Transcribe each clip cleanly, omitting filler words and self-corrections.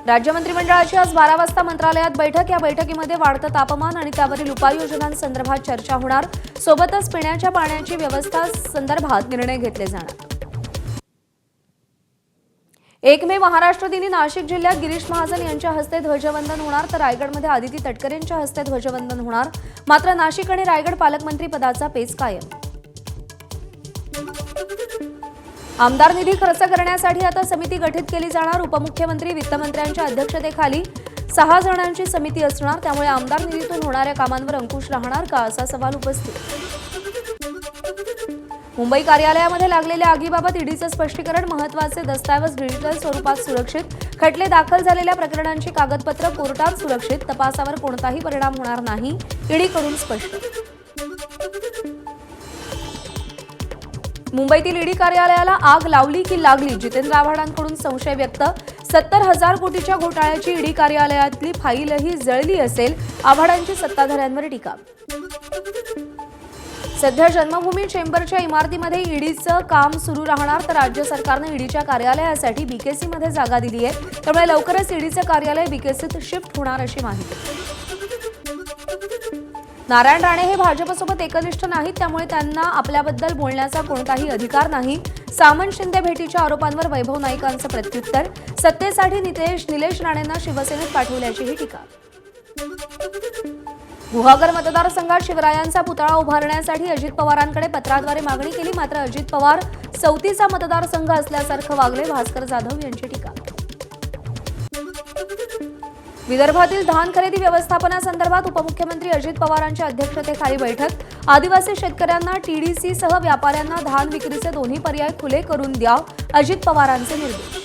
राज्य मंत्रिमंडळाची आज 12 वाजता मंत्रालयात बैठक। या बैठकीमध्ये वाढतं तापमान आणि त्यावरील उपाययोजनांसंदर्भात चर्चा होणार। सोबतच पिण्याच्या पाण्याची व्यवस्था संदर्भात निर्णय घेतले जाणार। 1 मे महाराष्ट्र दिनी नाशिक जिल्ह्यात गिरीश महाजन यांच्या हस्ते ध्वजवंदन होणार, तर रायगडमध्ये आदिती तटकरेंच्या हस्ते ध्वजवंदन होणार। मात्र नाशिक आणि रायगड पालकमंत्री पदाचा पेच कायम। आमदार निधी खर्च करण्यासाठी आता समिती गठीत केली जाणार। उपमुख्यमंत्री वित्तमंत्र्यांच्या अध्यक्षतेखाली 6 जणांची समिती असणार। त्यामुळे आमदार निधीतून होणाऱ्या कामांवर अंकुश राहणार का, असा सवाल उपस्थित। मुंबई कार्यालयामध्ये लागलेल्या आगीबाबत ईडीचं स्पष्टीकरण। महत्त्वाचे दस्तावेज डिजिटल स्वरूपात सुरक्षित। खटले दाखल झालेल्या प्रकरणांची कागदपत्र कोर्टात सुरक्षित। तपासावर कोणताही परिणाम होणार नाही, ईडीकडून स्पष्ट। मुंबईतील ईडी कार्यालयाला आग लावली की लागली, जितेंद्र आव्हाडांकडून संशय व्यक्त। 70,000 कोटीच्या घोटाळ्याची ईडी कार्यालयातली फाईलही जळली असेल, आव्हाडांची सत्ताधाऱ्यांवर टीका। सध्या जन्मभूमी चेंबरच्या इमारतीमध्ये ईडीचं काम सुरू राहणार, तर राज्य सरकारने ईडीच्या कार्यालयासाठी बीकेसीमध्ये जागा दिली आहे। त्यामुळे लवकरच ईडीचं कार्यालय बीकेसीत शिफ्ट होणार अशी माहिती। नारायण राणे हे भाजपसोबत एकनिष्ठ नाहीत, त्यामुळे त्यांना आपल्याबद्दल बोलण्याचा कोणताही अधिकार नाही। सामंत शिंदे भेटीच्या आरोपांवर वैभव नाईकांचं प्रत्युत्तर। सत्तेसाठी निलेश राणेंना शिवसेनेत पाठवल्याचीही टीका। गुहागर मतदारसंघात शिवरायांचा पुतळा उभारण्यासाठी अजित पवारांकडे पत्राद्वारे मागणी केली। मात्र अजित पवार सवतीचा मतदारसंघ असल्यासारखं वागले, भास्कर जाधव यांची टीका। विदर्भातील धान खरेदी व्यवस्थापनासंदर्भात उपमुख्यमंत्री अजित पवारांच्या अध्यक्षतेखाली बैठक। आदिवासी शेतकऱ्यांना टीडीसीसह व्यापाऱ्यांना धान विक्रीचे दोन्ही पर्याय खुले करून द्या, अजित पवारांचे निर्देश।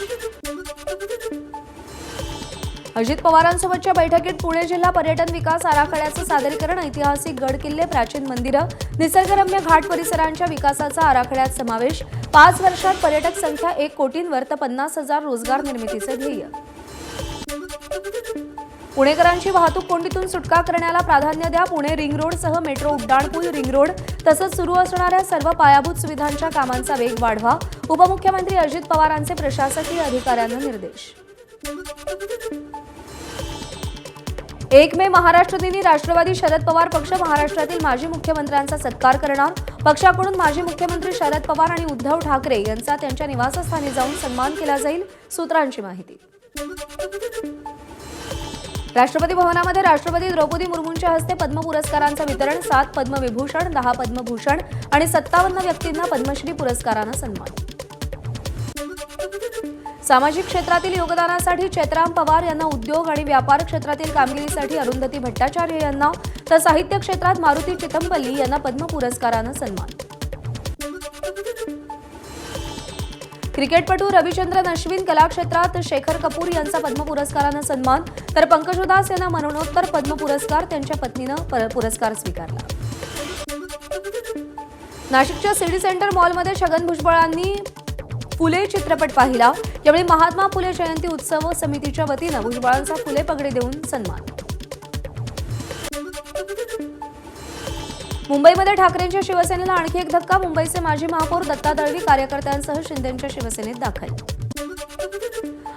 अजित पवारांसोबतच्या बैठकीत पुणे जिल्हा पर्यटन विकास आराखड्याचं सादरीकरण। ऐतिहासिक गड किल्ले, प्राचीन मंदिरं, निसर्गरम्य घाट परिसरांच्या विकासाचा आराखड्यात समावेश। 5 वर्षात पर्यटक संख्या 1 कोटींवर तर 50,000 रोजगार निर्मितीचे ध्येय। पुणेकरांची वाहतूक कोंडीतून सुटका करण्याला प्राधान्य द्या। पुणे रिंग रोडसह मेट्रो, उड्डाणपूल, रिंग रोड तसंच सुरू असणाऱ्या सर्व पायाभूत सुविधांच्या कामांचा वेग वाढवा, उपमुख्यमंत्री अजित पवारांचे प्रशासकीय अधिकाऱ्यांना निर्देश। 1 मे महाराष्ट्र दिनी राष्ट्रवादी शरद पवार पक्ष महाराष्ट्रातील माजी मुख्यमंत्र्यांचा सत्कार करणार। पक्षाकडून माजी मुख्यमंत्री शरद पवार आणि उद्धव ठाकरे यांचा त्यांच्या निवासस्थानी जाऊन सन्मान केला जाईल, सूत्रांची माहिती। राष्ट्रपती भवनामध्ये राष्ट्रपती द्रौपदी मुर्मूंच्या हस्ते पद्म पुरस्कारांचं वितरण। 7 पद्मविभूषण, 10 पद्मभूषण आणि 57 व्यक्तींना पद्मश्री पुरस्कारानं सन्मान। सामाजिक क्षेत्रातील योगदानासाठी चैत्राम पवार यांना, उद्योग आणि व्यापार क्षेत्रातील कामगिरीसाठी अरुंधती भट्टाचार्य यांना, तर साहित्य क्षेत्रात मारुती चितमपल्ली यांना पद्म पुरस्कारानं सन्मान। क्रिकेटपटू रविचंद्रन अश्विन, कला क्षेत्रात शेखर कपूर यांचा पद्म पुरस्कारानं सन्मान, तर पंकज उदास यांना मरणोत्तर पद्म पुरस्कार, त्यांच्या पत्नीनं पुरस्कार स्वीकारला। नाशिकच्या सिटी सेंटर मॉलमध्ये छगन भुजबळांनी फुले चित्रपट पाहिला। यावेळी महात्मा फुले जयंती उत्सव समितीच्या वतीनं भुजबळांचा फुले पगडी देऊन सन्मान। मुंबईमध्ये ठाकरेंच्या शिवसेनेला आणखी एक धक्का। मुंबईचे माजी महापौर दत्ता दळवी कार्यकर्त्यांसह शिंदेंच्या शिवसेनेत दाखल।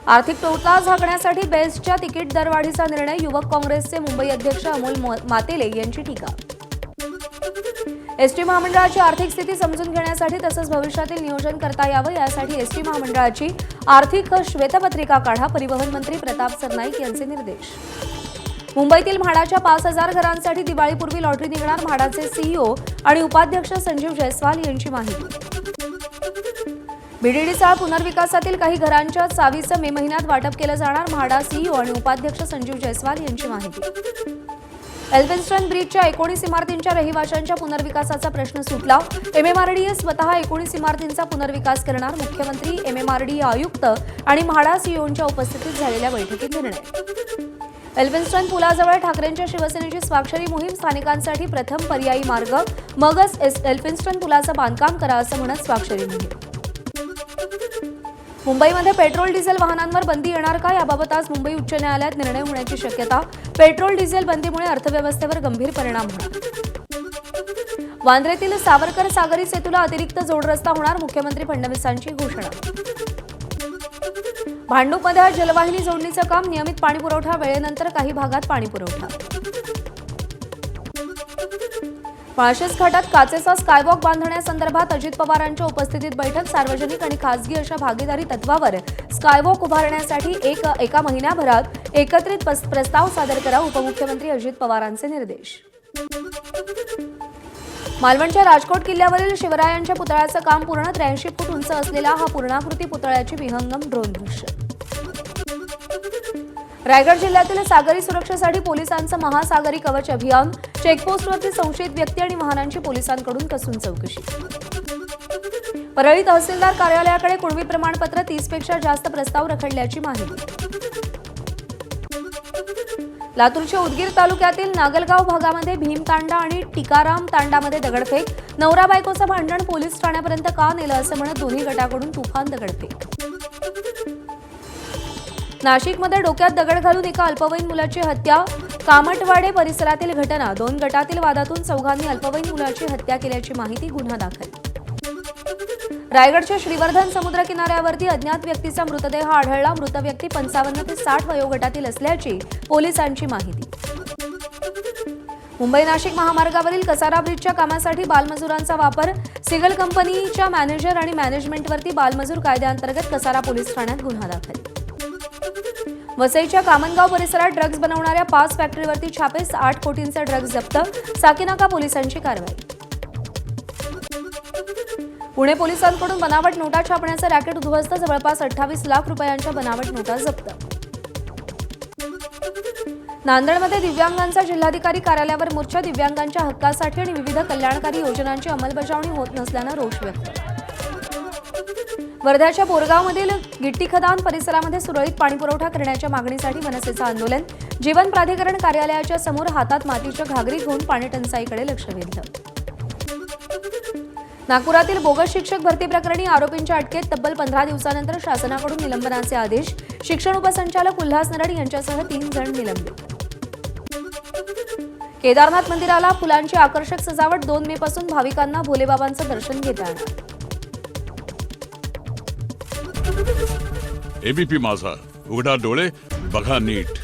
आर्थिक तोटा झाकण्यासाठी बेस्टच्या तिकीट दरवाढीचा निर्णय। युवक काँग्रेसचे मुंबई अध्यक्ष अमोल मातेले यांची टीका। एसटी महामंडळाची आर्थिक स्थिती समजून घेण्यासाठी तसंच भविष्यातील नियोजन करता यावं, यासाठी एसटी महामंडळाची आर्थिक श्वेतपत्रिका काढा, परिवहन मंत्री प्रताप सरनाईक यांचे निर्देश। मुंबईतील म्हाडाच्या 5,000 घरांसाठी दिवाळीपूर्वी लॉटरी निघणार, म्हाडाचे सीईओ आणि उपाध्यक्ष संजीव जयस्वाल यांची माहिती। बीडीडी चाळ पुनर्विकासातील काही घरांच्या चावीचं मे महिन्यात वाटप केलं जाणार, म्हाडा सीईओ आणि उपाध्यक्ष संजीव जयस्वाल यांची माहिती। एल्फिन्स्टन ब्रिजच्या 19 इमारतींच्या रहिवाशांच्या पुनर्विकासाचा प्रश्न सुटला। एमएमआरडीए स्वतः 19 इमारतींचा पुनर्विकास करणार, मुख्यमंत्री, एमएमआरडीए आयुक्त आणि म्हाडा सीईओंच्या उपस्थितीत झालेल्या बैठकीत निर्णय। एल्फिन्स्टन पुलाजवळ ठाकरेंच्या शिवसेनेची स्वाक्षरी मोहीम, स्थानिकांसाठी प्रथम पर्यायी मार्ग, मगच एल्फिन्स्टन पुलाचं बांधकाम करा असं म्हणत स्वाक्षरी मोहीम। मुंबईमध्ये पेट्रोल डिझेल वाहनांवर बंदी येणार का, याबाबत आज मुंबई उच्च न्यायालयात निर्णय होण्याची शक्यता। पेट्रोल डिझेल बंदीमुळे अर्थव्यवस्थेवर गंभीर परिणाम होणार। वांद्रेतील सावरकर सागरी सेतूला अतिरिक्त जोडरस्ता होणार, मुख्यमंत्री फडणवीसांची घोषणा। भांडूपमध्ये जलवाहिनी जोडणीचं काम, नियमित पाणीपुरवठा, वेळेनंतर काही भागात पाणीपुरवठा. माळशेज घाटात काचेचा स्कायवॉक बांधण्यासंदर्भात अजित पवारांच्या उपस्थितीत बैठक. सार्वजनिक आणि खासगी अशा भागीदारी तत्वावर स्कायवॉक उभारण्यासाठी एका महिन्याभरात एकत्रित प्रस्ताव सादर करा, उपमुख्यमंत्री अजित पवारांचे निर्देश. मालवणच्या राजकोट किल्ल्यावरील शिवरायांच्या पुतळ्याचं काम पूर्ण. 83 फूट उंच असलेला हा पूर्णाकृती पुतळ्याची विहंगम ड्रोन दृश्य. रायगड जिल्ह्यातील सागरी सुरक्षेसाठी पोलिसांचं महासागरी कवच अभियान. चेकपोस्टवरती संशयित व्यक्ती आणि वाहनांची पोलिसांकडून कसून चौकशी. परळी तहसीलदार कार्यालयाकडे कुणबी प्रमाणपत्र, 30 पेक्षा जास्त प्रस्ताव रखडल्याची माहिती. लातूरच्या उदगीर तालुक्यातील नागलगाव भागामध्ये भीमतांडा आणि टिकाराम तांडामध्ये दगडफेक. नवरा बायकोचं भांडण पोलीस ठाण्यापर्यंत का नेलं असं म्हणत दोन्ही गटाकडून तुफान दगडफेक. नाशिकमध्ये डोक्यात दगड घालून एका अल्पवयीन मुलाची हत्या. कामटवाडे परिसरातील घटना. 2 गटातील वादातून चौघांनी अल्पवयीन मुलाची हत्या केल्याची माहिती, गुन्हा दाखल. रायगडच्या श्रीवर्धन समुद्र किनाऱ्यावरती अज्ञात व्यक्तीचा मृतदेह आढळला. मृत व्यक्ती 55 ते 60 वयोगटातील असल्याची पोलिसांची माहिती. मुंबई नाशिक महामार्गावरील कसारा ब्रिजच्या कामासाठी बालमजुरांचा वापर. सिगल कंपनीच्या मॅनेजर आणि मॅनेजमेंटवरती बालमजूर कायद्याअंतर्गत कसारा पोलीस ठाण्यात गुन्हा दाखल. वसईच्या कामनगाव परिसरात ड्रग्ज बनवणाऱ्या 5 फॅक्टरीवरती छापे. 8 कोटींचे ड्रग्ज जप्त. साकीनाका पोलिसांची कारवाई. पुणे पोलिसांकडून बनावट नोटा छापण्याचं रॅकेट उद्ध्वस्त. जवळपास 28 लाख रुपयांच्या बनावट नोटा जप्त. नांदेडमध्ये दिव्यांगांचा जिल्हाधिकारी कार्यालयावर मोर्चा. दिव्यांगांच्या हक्कासाठी आणि विविध कल्याणकारी योजनांची अंमलबजावणी होत नसल्यानं रोष व्यक्त. वर्ध्याच्या बोरगावमधील गिट्टी खदान परिसरामध्ये सुरळीत पाणीपुरवठा करण्याच्या मागणीसाठी मनसेचं आंदोलन. जीवन प्राधिकरण कार्यालयाच्या समोर हातात मातीच्या घागरी घेऊन पाणी टंचाईकडे लक्ष वेधलं. नागपुरातील बोगस शिक्षक भरती प्रकरणी आरोपींच्या अटकेत. तब्बल 15 दिवसानंतर शासनाकडून निलंबनाचे आदेश. शिक्षण उपसंचालक उल्हास नरड यांच्यासह 3 जण निलंबित. केदारनाथ मंदिराला फुलांची आकर्षक सजावट. 2 मे पासून भाविकांना भोलेबाबांचं दर्शन घेता येणार. एबीपी माझा, उघडा डोळे बघा नीट.